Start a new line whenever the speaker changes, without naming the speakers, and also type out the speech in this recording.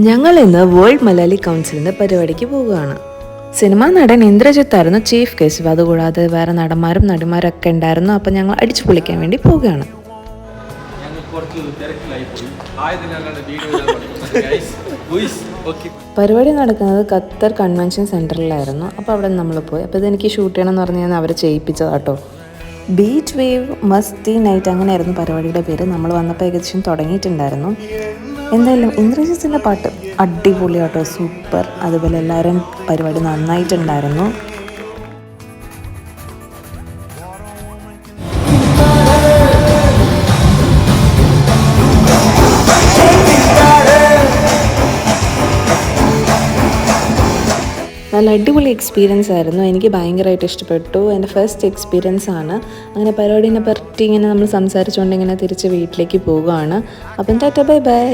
ഞങ്ങൾ ഇന്ന് വേൾഡ് മലയാളി കൗൺസിലിൻ്റെ പരിപാടിക്ക് പോവുകയാണ്. സിനിമാ നടൻ ഇന്ദ്രജിത്തായിരുന്നു ചീഫ് ഗസ്റ്റ്. അതുകൂടാതെ വേറെ നടന്മാരും നടിമാരൊക്കെ ഉണ്ടായിരുന്നു. അപ്പം ഞങ്ങൾ അടിച്ചു പൊളിക്കാൻ വേണ്ടി പോവുകയാണ്. പരിപാടി നടക്കുന്നത് ഖത്തർ കൺവെൻഷൻ സെൻറ്ററിലായിരുന്നു. അപ്പോൾ അവിടെ നമ്മൾ പോയി. അപ്പോൾ ഇതെനിക്ക് ഷൂട്ട് ചെയ്യണം എന്ന് പറഞ്ഞു കഴിഞ്ഞാൽ അവർ ചെയ്യിപ്പിച്ചതാട്ടോ. ബീച്ച് വേവ് മസ്തി നൈറ്റ് അങ്ങനെയായിരുന്നു പരിപാടിയുടെ പേര്. നമ്മൾ വന്നപ്പോൾ ഏകദേശം തുടങ്ങിയിട്ടുണ്ടായിരുന്നു. എന്തായാലും ഇന്ദ്രജിത്തിൻ്റെ പാട്ട് അടിപൊളിയാട്ടോ, സൂപ്പർ. അതുപോലെ എല്ലാവരും പരിപാടി നന്നായിട്ടുണ്ടായിരുന്നു. നല്ല അടിപൊളി എക്സ്പീരിയൻസ് ആയിരുന്നു. എനിക്ക് ഭയങ്കരമായിട്ട് ഇഷ്ടപ്പെട്ടു. എൻ്റെ ഫസ്റ്റ് എക്സ്പീരിയൻസ് ആണ്. അങ്ങനെ പരിപാടിനെ പറ്റി ഇങ്ങനെ നമ്മൾ സംസാരിച്ചുകൊണ്ട് ഇങ്ങനെ തിരിച്ച് വീട്ടിലേക്ക് പോവുകയാണ്. അപ്പം ടാറ്റ ബൈ ബൈ.